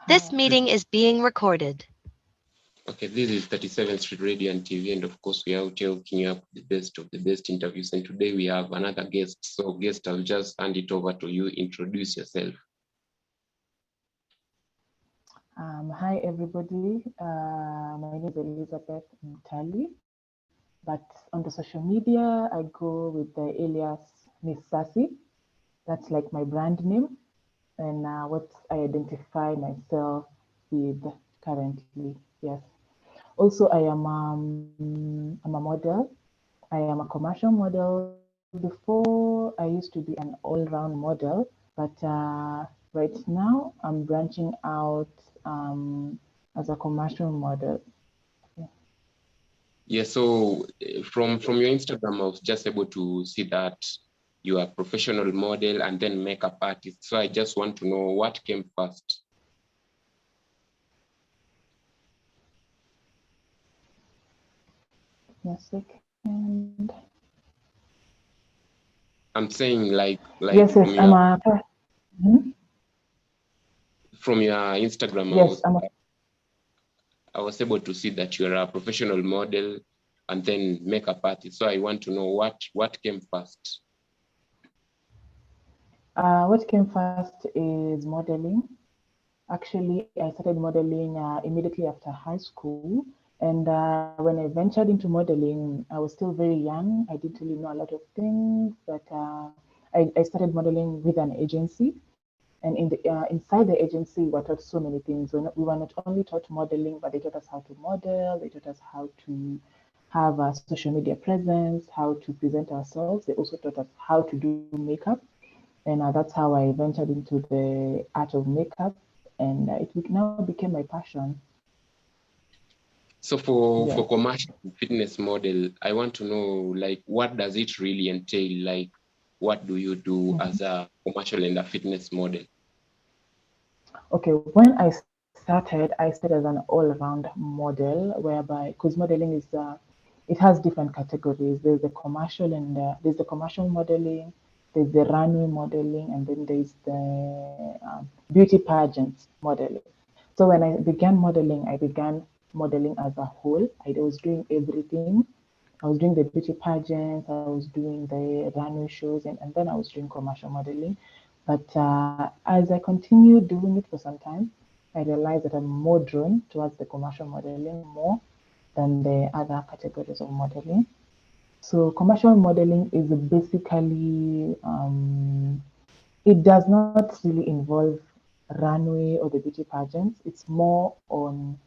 This meeting is being recorded. Okay, this is 37th Street Radio and TV, and of course, we are out here hooking up the best of the best interviews. And today we have another guest. So, guest, I'll just hand it over to you. Introduce yourself. Hi, everybody. My name is Elizabeth Mtali, but on the social media, I go with the alias Miss Sassie. That's like my brand name and what I identify myself with currently. Yes. Also, I'm a model. I am a commercial model. Before, I used to be an all-round model, but right now I'm branching out as a commercial model. Yeah, so from your Instagram, I was just able to see that you are a professional model and then makeup artist. So I just want to know what came first. Yes, second. I'm saying like yes, from yes, your from your Instagram, yes, I was able to see that you're a professional model and then makeup artist. So I want to know what came first. What came first is modeling. Actually, I started modeling immediately after high school. And when I ventured into modeling, I was still very young. I didn't really know a lot of things, but I started modeling with an agency. And inside the agency, we were taught so many things. We were not only taught modeling, but they taught us how to model. They taught us how to have a social media presence, how to present ourselves. They also taught us how to do makeup. And that's how I ventured into the art of makeup. And now became my passion. So for commercial fitness model, I want to know, like, what does it really entail? Like, what do you do as a commercial and a fitness model? Okay, when I started as an all-round model, whereby, because modeling is, it has different categories. There's the commercial and there's the commercial modeling, there's the runway modeling, and then there's the beauty pageant modeling. So when I began modeling, I began modeling as a whole. I was doing everything. I was doing the beauty pageants, I was doing the runway shows, and then I was doing commercial modeling. But as I continued doing it for some time, I realized that I'm more drawn towards the commercial modeling more than the other categories of modeling. So commercial modeling is basically, it does not really involve runway or the beauty pageants. It's more on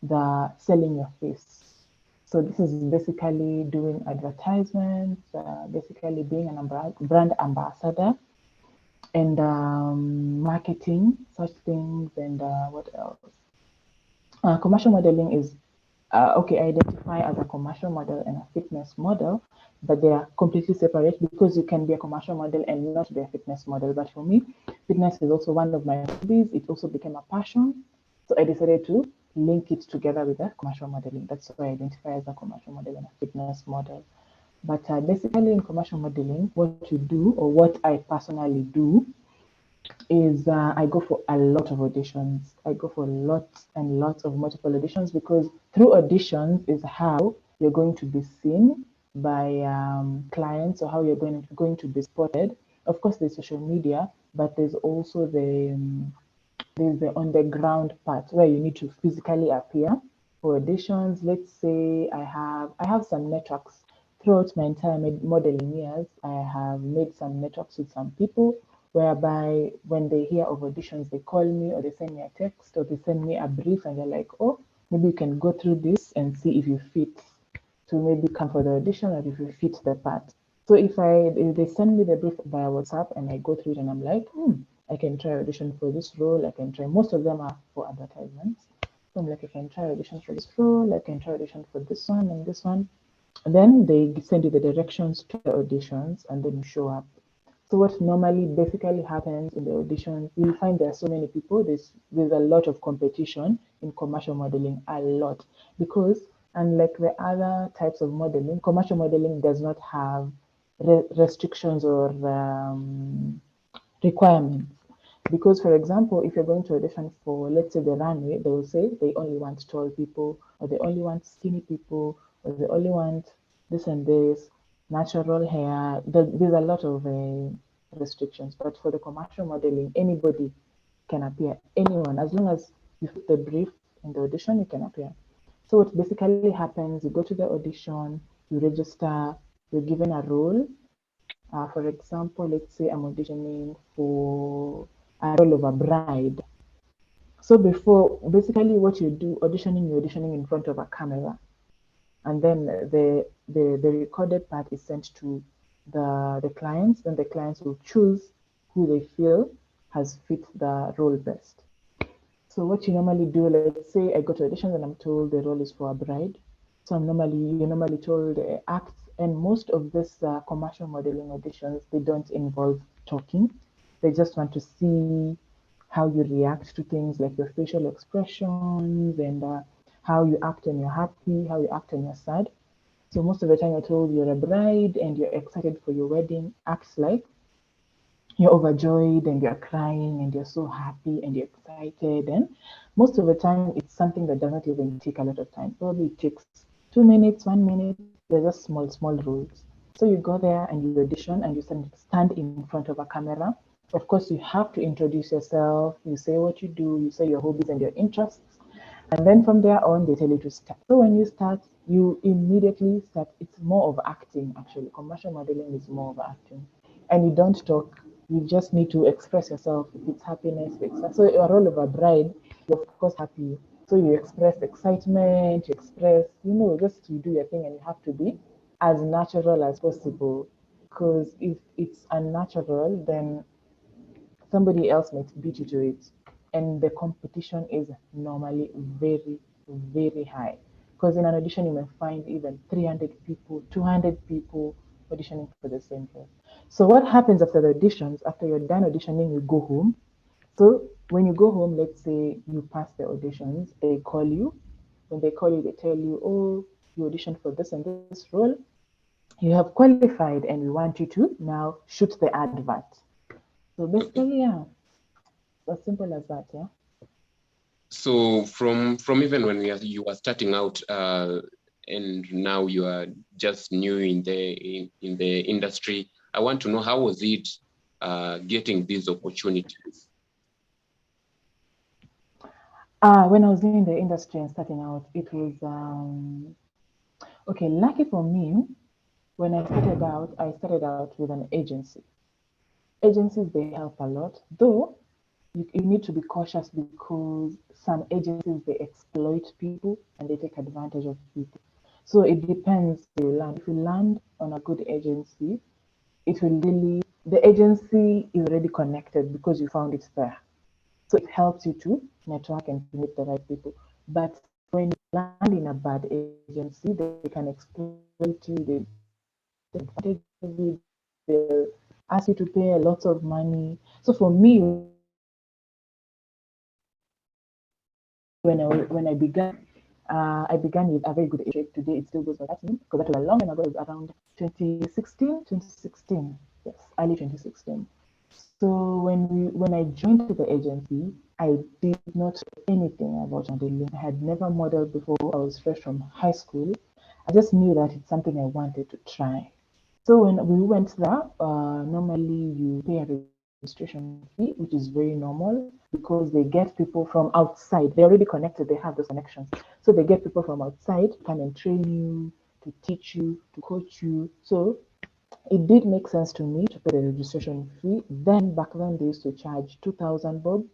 the selling your face. So this is basically doing advertisements, basically being an brand ambassador and marketing such things. And what else? Commercial modeling is okay. I identify as a commercial model and a fitness model, but they are completely separate because you can be a commercial model and not be a fitness model. But for me, fitness is also one of my hobbies. It also became a passion, so I decided to link it together with the commercial modeling. That's why I identify as a commercial model and a fitness model. But basically, in commercial modeling, what you do, or what I personally do, is I go for a lot of auditions. I go for lots and lots of multiple auditions because through auditions is how you're going to be seen by clients or how you're going to be spotted. Of course, there's social media, but there's also there's the on the ground part where you need to physically appear for auditions. Let's say I have some networks throughout my entire modeling years. I have made some networks with some people whereby when they hear of auditions, they call me or they send me a text or they send me a brief and they're like, oh, maybe you can go through this and see if you fit to maybe come for the audition or if you fit the part. So if they send me the brief via WhatsApp and I go through it and I'm like, I can try audition for this role. I can try. Most of them are for advertisements. So I'm like, I can try audition for this role. I can try audition for this one and this one. And then they send you the directions to the auditions and then you show up. So what normally basically happens in the auditions, you'll find there are so many people. There's a lot of competition in commercial modeling, a lot, because unlike the other types of modeling, commercial modeling does not have restrictions or requirements. Because, for example, if you're going to audition for, let's say, the runway, they will say they only want tall people, or they only want skinny people, or they only want this and this, natural hair. There's a lot of restrictions. But for the commercial modeling, anybody can appear, anyone, as long as you fit the brief in the audition, you can appear. So what basically happens, you go to the audition, you register, you're given a role. For example, let's say I'm auditioning for a role of a bride. So before, basically what you do, auditioning, you're auditioning in front of a camera. And then the recorded part is sent to the clients. Then the clients will choose who they feel has fit the role best. So what you normally do, let's say I go to auditions and I'm told the role is for a bride. So you're normally told act, and most of this commercial modeling auditions, they don't involve talking. They just want to see how you react to things like your facial expressions and how you act when you're happy, how you act when you're sad. So most of the time you're told you're a bride and you're excited for your wedding, act like you're overjoyed and you're crying and you're so happy and you're excited. And most of the time, it's something that doesn't even take a lot of time. Probably it takes 2 minutes, 1 minute. They're just small, small rules. So you go there and you audition and you stand in front of a camera. Of course, you have to introduce yourself. You say what you do, you say your hobbies and your interests. And then from there on, they tell you to start. So when you start, you immediately start. It's more of acting, actually. Commercial modeling is more of acting. And you don't talk. You just need to express yourself. If it's happiness, if it's so a role of a bride, you're of course happy. So you express excitement, you express, just you do your thing, and you have to be as natural as possible. Because if it's unnatural, then somebody else might beat you to it. And the competition is normally very, very high. Because in an audition, you may find even 300 people, 200 people auditioning for the same role. So, what happens after the auditions? After you're done auditioning, you go home. So, when you go home, let's say you pass the auditions, they call you. When they call you, they tell you, oh, you auditioned for this and this role. You have qualified, and we want you to now shoot the advert. So basically, yeah, as simple as that, yeah. So from even when you were starting out, and now you are just new in the industry, I want to know, how was it getting these opportunities? When I was in the industry and starting out, it was okay. Lucky for me, when I started out with an agency. Agencies, they help a lot, though you need to be cautious because some agencies, they exploit people and they take advantage of people. So it depends where you land. If you land on a good agency, it will really, the agency is already connected because you found it there. So it helps you to network and to meet the right people. But when you land in a bad agency, they can exploit you, they take advantage of you, they'll ask you to pay a lot of money. So for me, when I began with a very good agent. Today it still goes by that name because that was a long time ago. It was around 2016. Yes, early 2016. So when I joined the agency, I did not know anything about modeling. I had never modeled before. I was fresh from high school. I just knew that it's something I wanted to try. So when we went there, normally you pay a registration fee, which is very normal because they get people from outside. They're already connected. They have those connections. So they get people from outside to come and train you, to teach you, to coach you. So it did make sense to me to pay the registration fee. Then back then they used to charge 2,000 bob,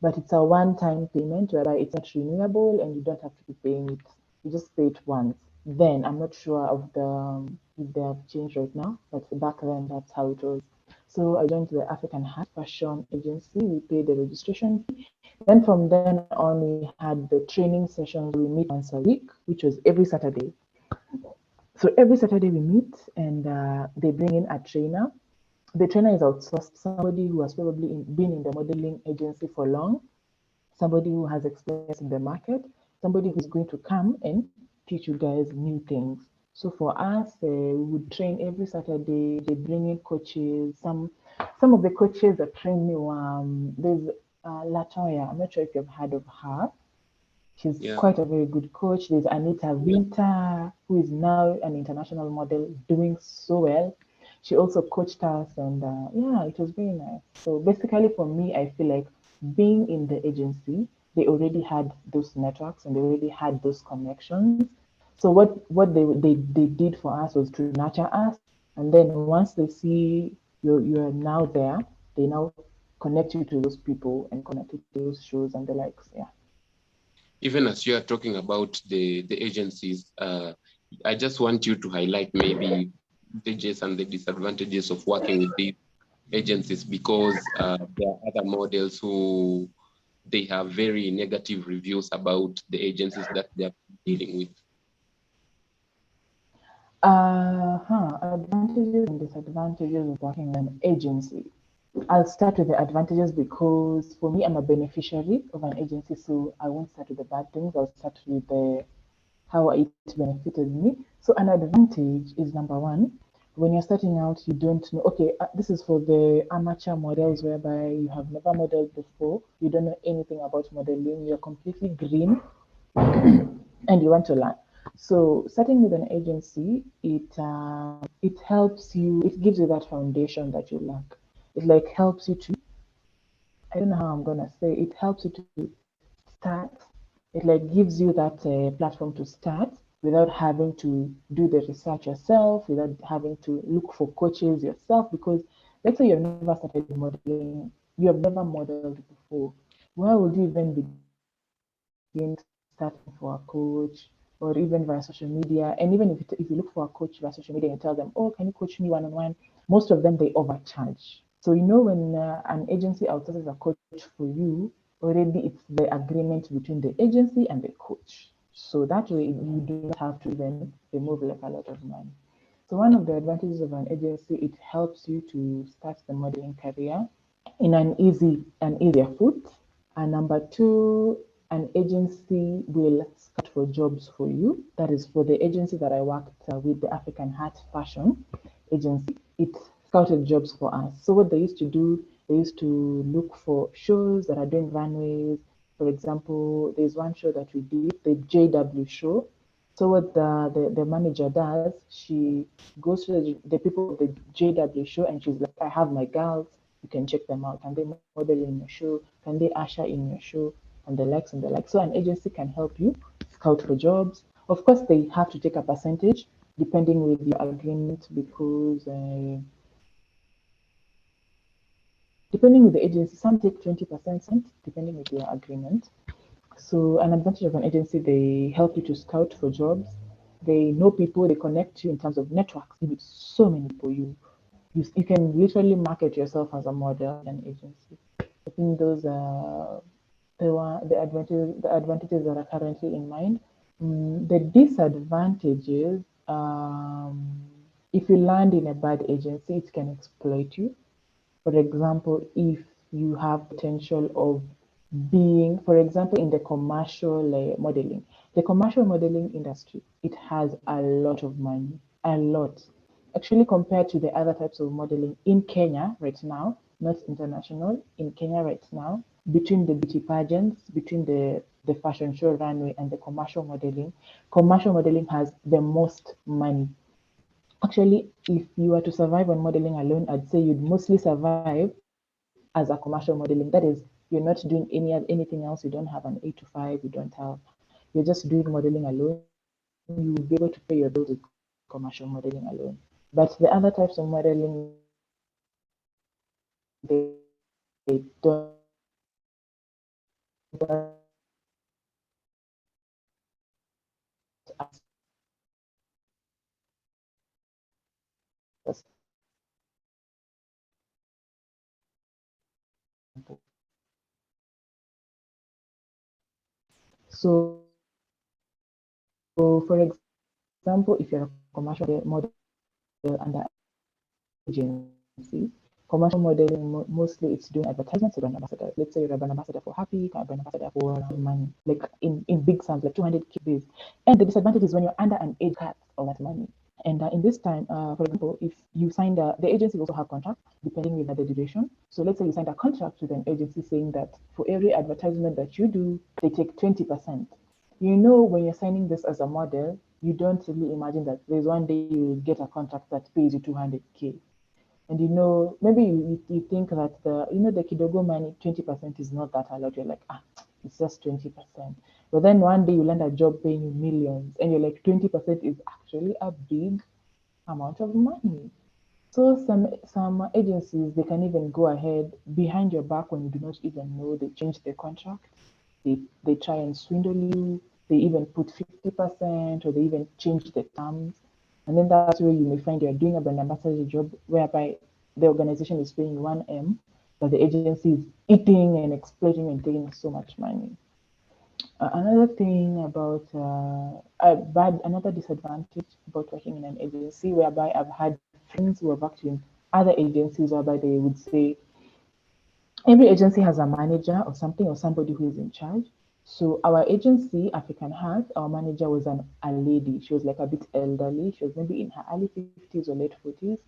but it's a one-time payment whereby it's not renewable and you don't have to be paying it. You just pay it once. Then I'm not sure of the if they have changed right now, but back then that's how it was. So I joined the African Hat Fashion Agency. We paid the registration fee. Then from then on, we had the training sessions. We meet once a week, which was every Saturday. So every Saturday we meet and they bring in a trainer. The trainer is outsourced, somebody who has probably been in the modeling agency for long, somebody who has experience in the market, somebody who's going to come and teach you guys new things. So for us, we would train every Saturday. They bring in coaches. Some of the coaches that trained me were there's Latoya. I'm not sure if you've heard of her. She's Yeah. quite a very good coach. There's Anita Winter, who is now an international model, doing so well. She also coached us, and yeah, it was very nice. So basically, for me, I feel like being in the agency, they already had those networks and they already had those connections. So what they did for us was to nurture us, and then once they see you're now there, they now connect you to those people and connect you to those shows and the likes. Yeah. Even as you are talking about the agencies, I just want you to highlight maybe advantages and the disadvantages of working with these agencies, because there are other models who they have very negative reviews about the agencies that they're dealing with. Advantages and disadvantages of working in an agency. I'll start with the advantages because for me, I'm a beneficiary of an agency, so I won't start with the bad things. I'll start with the how it benefited me. So an advantage is number one, when you're starting out, you don't know. Okay, this is for the amateur models whereby you have never modeled before, you don't know anything about modeling, you're completely green, and you want to learn. So starting with an agency, it helps you. It gives you that foundation that you lack. It like helps you to. I don't know how I'm gonna say. It helps you to start. It like gives you that platform to start without having to do the research yourself, without having to look for coaches yourself. Because let's say you've never started modeling, you have never modeled before. Where would you even begin starting for a coach, or even via social media? And even if you look for a coach via social media and you tell them, oh, can you coach me one on one? Most of them they overcharge. So you know when an agency outsources a coach for you, already it's the agreement between the agency and the coach. So that way you do not have to even remove like a lot of money. So one of the advantages of an agency, it helps you to start the modeling career in an easier foot. And number two, an agency will scout for jobs for you. That is for the agency that I worked with, the African Heart Fashion Agency. It scouted jobs for us. So what they used to do, they used to look for shows that are doing runways. For example, there's one show that we did, the JW show. So what the manager does, she goes to the people of the JW show and she's like, I have my girls, you can check them out. Can they model in your show? Can they usher in your show? And the likes and the likes. So an agency can help you scout for jobs. Of course, they have to take a percentage depending with your agreement because depending with the agency, some take 20%, depending with your agreement. So an advantage of an agency, they help you to scout for jobs. They know people, they connect you in terms of networks with so many people. You can literally market yourself as a model in an agency. I think those are the advantages that are currently in mind. The disadvantages, if you land in a bad agency, it can exploit you. For example, if you have potential of being, for example, in the commercial modeling, the commercial modeling industry, it has a lot of money, a lot. Actually, compared to the other types of modeling in Kenya right now, not international, in Kenya right now, between the beauty pageants, between the fashion show runway and the commercial modeling has the most money. Actually, if you were to survive on modeling alone, I'd say you'd mostly survive as a commercial modeling. That is, you're not doing anything else. You don't have an 8 to 5. You don't have. You're just doing modeling alone. You will be able to pay your bills with commercial modeling alone. But the other types of modeling, they don't So, for example, if you're a commercial model under agency, commercial modeling mostly it's doing advertisements to brand ambassadors. Let's say you're a brand ambassador for Happy, a brand ambassador for money, like in big sums, like 200K base. And the disadvantage is when you're under an age cut of that money. And in this time, for example, if you signed the agency also have contracts depending with the duration. So let's say you signed a contract with an agency saying that for every advertisement that you do, they take 20%. You know, when you're signing this as a model, you don't really imagine that there's one day you get a contract that pays you 200K. And you know, maybe you think that the Kidogo money, 20% is not that a lot. You're like, it's just 20%. But then one day you land a job paying you millions and you're like, 20% is actually a big amount of money. So some agencies, they can even go ahead behind your back when you do not even know. They change their contract. They try and swindle you. They even put 50% or they even change the terms. And then that's where you may find you're doing a brand ambassador job whereby the organization is paying 1M, but the agency is eating and exploiting and taking so much money. Another thing about another disadvantage about working in an agency whereby I've had friends who have worked in other agencies whereby they would say every agency has a manager or something or somebody who is in charge. So our agency, African Heart, our manager was a lady. She was like a bit elderly. She was maybe in her early 50s or late 40s.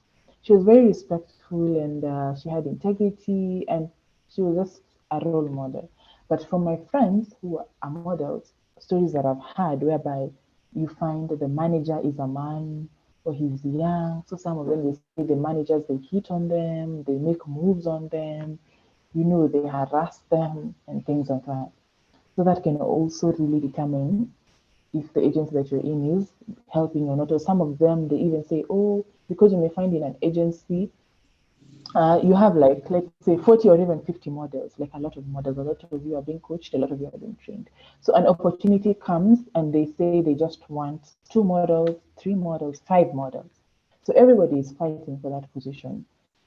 She was very respectful and she had integrity and she was just a role model. But from my friends who are models, stories that I've had whereby you find that the manager is a man or he's young. So some of them, they say the managers, they hit on them, they make moves on them, they harass them and things like that. So that can also really determine if the agency that you're in is helping or not. Or some of them, they even say, oh, because you may find in an agency, you have like, let's say 40 or even 50 models, like a lot of models, a lot of you are being coached, a lot of you are being trained. So an opportunity comes and they say they just want 2 models, 3 models, 5 models. So everybody is fighting for that position,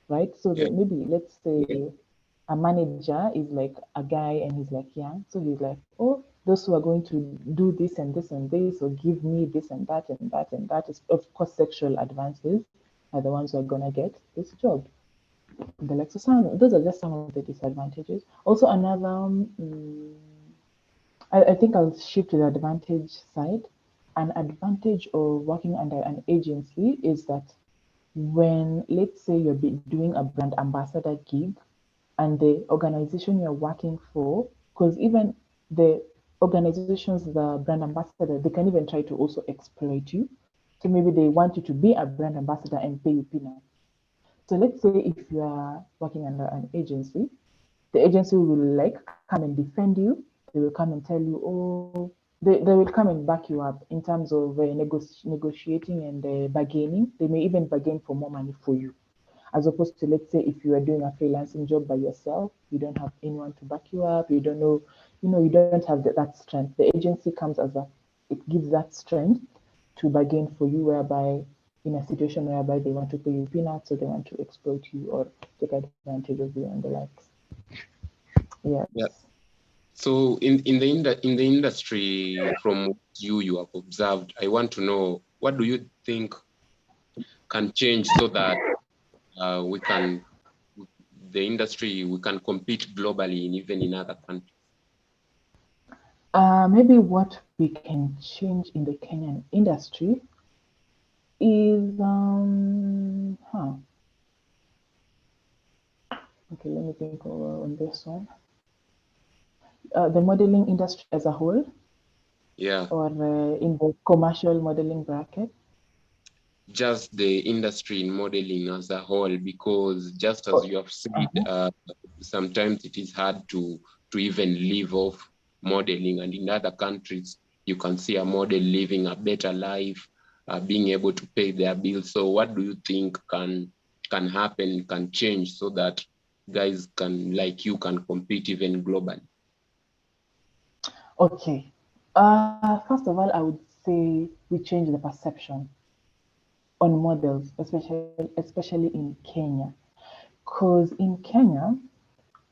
right? So Yeah. maybe let's say a manager is like a guy and he's like young. So he's like, oh, those who are going to do this and this and this, or give me this and that and that and that is, of course, sexual advances are the ones who are going to get this job. The like, so those are just some of the disadvantages. Also, another, I think I'll shift to the advantage side. An advantage of working under an agency is that when, let's say, you're doing a brand ambassador gig, and the organization you're working for, because even the organizations, the brand ambassador, they can even try to also exploit you. So maybe they want you to be a brand ambassador and pay you peanuts. So let's say if you are working under an agency, the agency will like come and defend you. They will come and tell you, oh, they will come and back you up in terms of negotiating and bargaining. They may even bargain for more money for you, as opposed to, let's say, if you are doing a freelancing job by yourself, you don't have anyone to back you up, you don't know, you don't have that strength. The agency comes it gives that strength to bargain for you, whereby in a situation whereby they want to pay you peanuts or they want to exploit you or take advantage of you and the likes. Yes. Yeah. So in the industry, from what you have observed, I want to know, what do you think can change so that the industry, we can compete globally and even in other countries? Maybe what we can change in the Kenyan industry is okay, let me think on this one. The modeling industry as a whole, Yeah. or in the commercial modeling bracket? Just the industry in modeling as a whole, because just as you have said, sometimes it is hard to even live off modeling, and in other countries you can see a model living a better life, being able to pay their bills. So what do you think can happen, can change, so that guys like you can compete even globally? Okay. First of all, I would say we change the perception on models, especially in Kenya. Because in Kenya,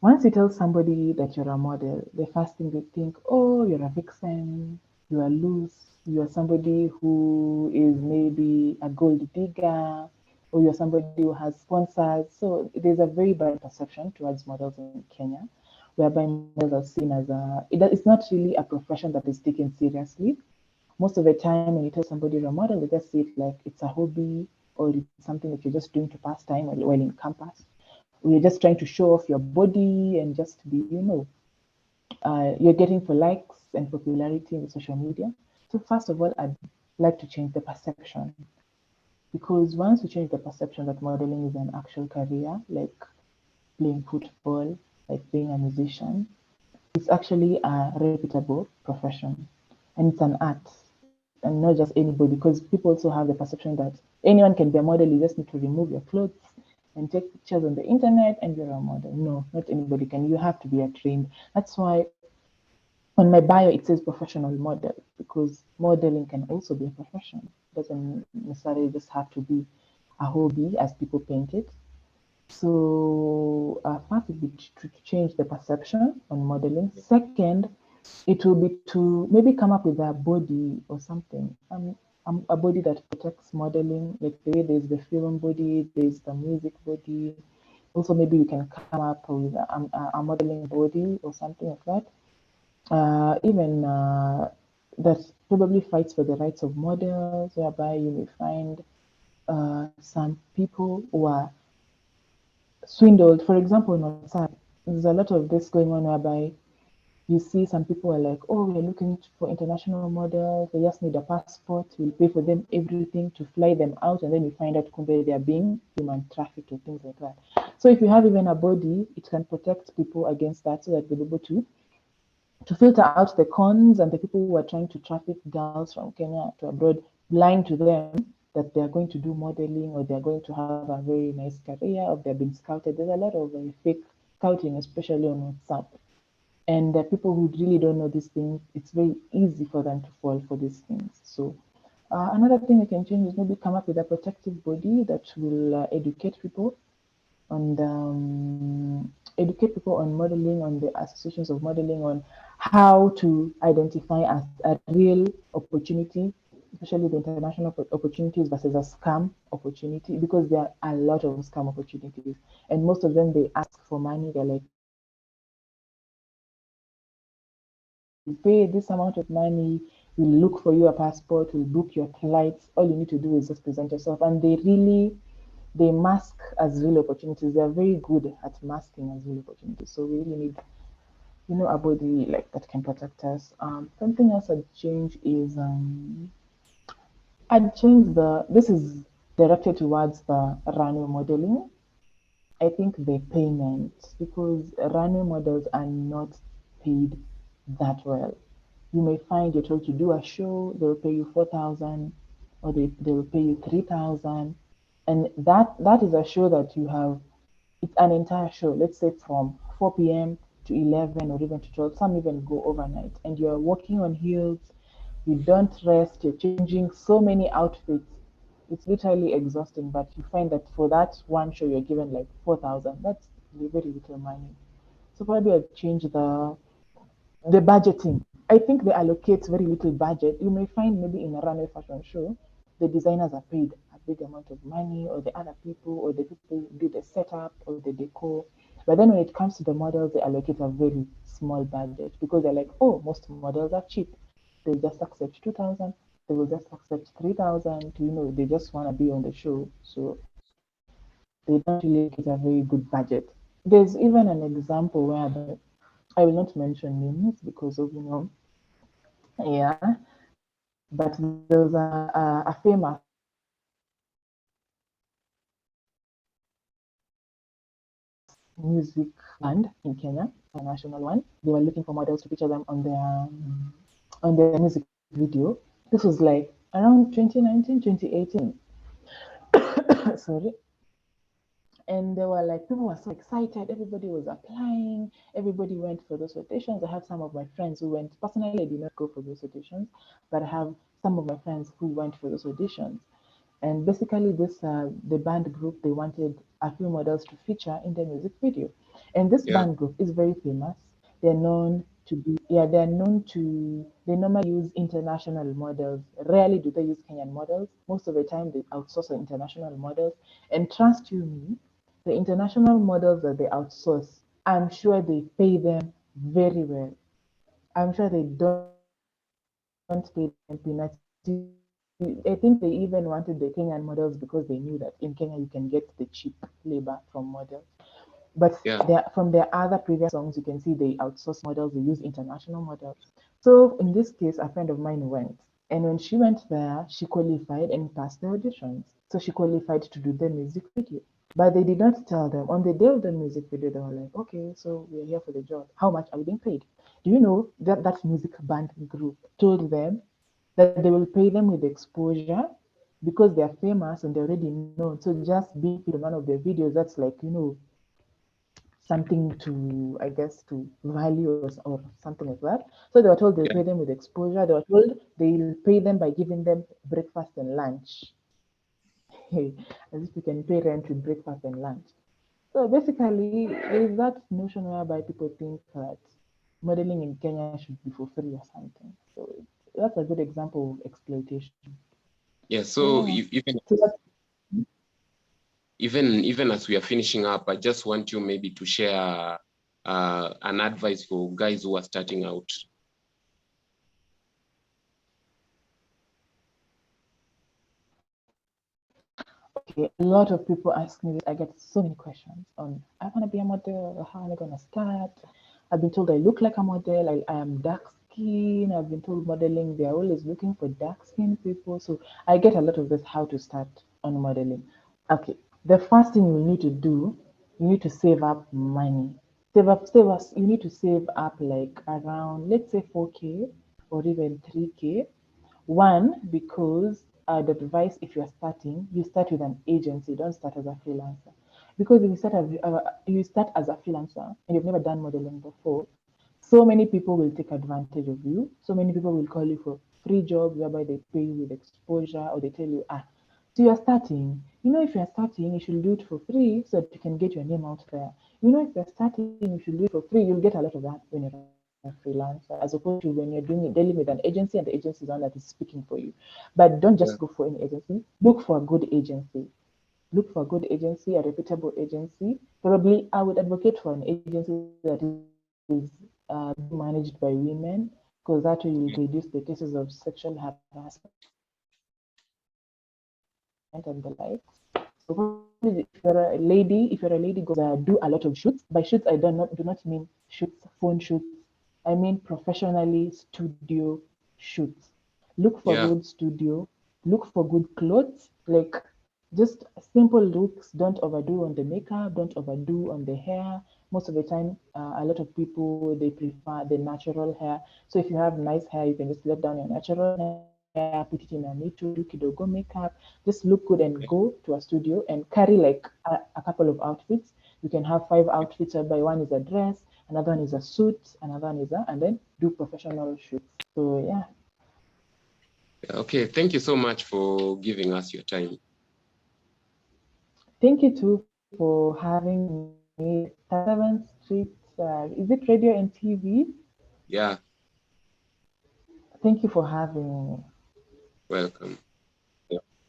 once you tell somebody that you're a model, the first thing they think, oh, you're a vixen, you are loose, you are somebody who is maybe a gold digger, or you're somebody who has sponsors. So there's a very bad perception towards models in Kenya, whereby models are seen as it's not really a profession that is taken seriously, most of the time when you tell somebody you're a model, they just see it like it's a hobby or it's something that you're just doing to pass time while in campus. Or you're just trying to show off your body and just be, you're getting for likes and popularity in social media. So first of all, I'd like to change the perception, because once we change the perception that modeling is an actual career, like playing football, like being a musician, it's actually a reputable profession and it's an art and not just anybody, because people also have the perception that anyone can be a model. You just need to remove your clothes and take pictures on the internet and you're a model. No, not anybody can. You have to be a trained. That's why on my bio it says professional model, because modeling can also be a profession. It doesn't necessarily just have to be a hobby as people paint it. So first would be to change the perception on modeling. Second, it will be to maybe come up with a body or something. A body that protects modeling, like the way there's the film body, there's the music body. Also, maybe we can come up with a modeling body or something like that. Even that probably fights for the rights of models, whereby you may find some people who are swindled. For example, in WhatsApp, there's a lot of this going on whereby you see some people are like, oh, we're looking for international models. They just need a passport. We'll pay for them everything to fly them out. And then you find out kumbe they are being human trafficked or things like that. So if you have even a body, it can protect people against that so that they're able to filter out the cons and the people who are trying to traffic girls from Kenya to abroad, lying to them that they are going to do modeling or they are going to have a very nice career or they're being scouted. There's a lot of fake scouting, especially on WhatsApp. And the people who really don't know these things, it's very easy for them to fall for these things. So another thing we can change is maybe come up with a protective body that will educate people on modeling, on the associations of modeling, on how to identify as a real opportunity, especially the international opportunities versus a scam opportunity, because there are a lot of scam opportunities, and most of them they ask for money. They're like, you pay this amount of money, we'll look for you a passport, we'll book your flights. All you need to do is just present yourself, and they mask as real opportunities. They're very good at masking as real opportunities. So we really need, a body like that can protect us. Something else I'd change is this is directed towards the runway modeling. I think the payment, because runway models are not paid that well. You may find you're told to do a show, they'll pay you 4,000 or they'll pay you 3,000. And that is a show that you have, it's an entire show, let's say from 4 p.m. to 11 or even to 12. Some even go overnight. And you're walking on heels, you don't rest, you're changing so many outfits. It's literally exhausting, but you find that for that one show, you're given like 4,000. That's very little money. So probably I'd change the budgeting. I think they allocate very little budget. You may find maybe in a runway fashion show, the designers are paid a big amount of money, or the other people, or the people who do the setup or the decor. But then when it comes to the models, they allocate a very small budget because they're like, oh, most models are cheap. They'll just accept 2,000. They will just accept 3,000. They just want to be on the show. So they don't really get a very good budget. There's even an example where I will not mention names because of, yeah, but there's a famous music band in Kenya, a national one. They were looking for models to feature them on their music video. This was like around 2019, 2018. Sorry. And they were like, people were so excited. Everybody was applying. Everybody went for those auditions. I have some of my friends who went. Personally, I did not go for those auditions, but I have some of my friends who went for those auditions. And basically, the band group, they wanted a few models to feature in their music video. And this Yeah. band group is very famous. They're known to be, yeah, they normally use international models. Rarely do they use Kenyan models. Most of the time, they outsource international models. And trust you me, the international models that they outsource, I'm sure they pay them very well. I'm sure they don't pay them peanuts. I think they even wanted the Kenyan models because they knew that in Kenya you can get the cheap labor from models. But from their other previous songs, you can see they outsource models, they use international models. So in this case, a friend of mine went. And when she went there, she qualified and passed the auditions. So she qualified to do the music video. But they did not tell them. On the day of the music video, they were like, okay, so we're here for the job. How much are we being paid? Do you know that that music band group told them that they will pay them with exposure because they're famous and they're already known. So just being in one of their videos, that's like, something to, I guess, to value or something like that. So they were told they'll pay them with exposure. They were told they'll pay them by giving them breakfast and lunch. As if you can pay rent with breakfast and lunch. So basically, there is that notion whereby people think that modeling in Kenya should be for free or something. So that's a good example of exploitation. Yeah. So even as we are finishing up, I just want you maybe to share an advice for guys who are starting out. Okay, a lot of people ask me this. I get so many questions on, I want to be a model, how am I going to start? I've been told I look like a model, I am dark skinned. I've been told modeling, they're always looking for dark skinned people. So I get a lot of this, how to start on modeling. Okay, the first thing you need to do, you need to save up money. You need to save up like around, let's say 4K or even 3K. One, because I'd advise if you're starting, you start with an agency, don't start as a freelancer. Because if you start as a freelancer and you've never done modeling before, so many people will take advantage of you. So many people will call you for free jobs whereby they pay you with exposure, or they tell you, so you're starting. If you're starting, you should do it for free so that you can get your name out there. If you're starting, you should do it for free. You'll get a lot of that when you're a freelancer, as opposed to when you're dealing with an agency and the agency is the one that is speaking for you. But don't just go for any agency. Look for a good agency. Look for a good agency, a reputable agency. Probably, I would advocate for an agency that is managed by women, because that will reduce the cases of sexual harassment and the likes. So if you're a lady, do a lot of shoots. By shoots, I do not mean shoots, phone shoots. I mean professionally studio shoots. Look for good studio. Look for good clothes. Like just simple looks. Don't overdo on the makeup. Don't overdo on the hair. Most of the time, a lot of people, they prefer the natural hair. So if you have nice hair, you can just let down your natural hair, put it in a neutral, do kidogo makeup, just look good and go to a studio and carry like a couple of outfits. You can have 5 outfits, whereby one is a dress, another one is a suit, another one is and then do professional shoots. So yeah. Okay, thank you so much for giving us your time. Thank you too for having me. 7th Street, is it radio and TV? Yeah. Thank you for having me. Welcome.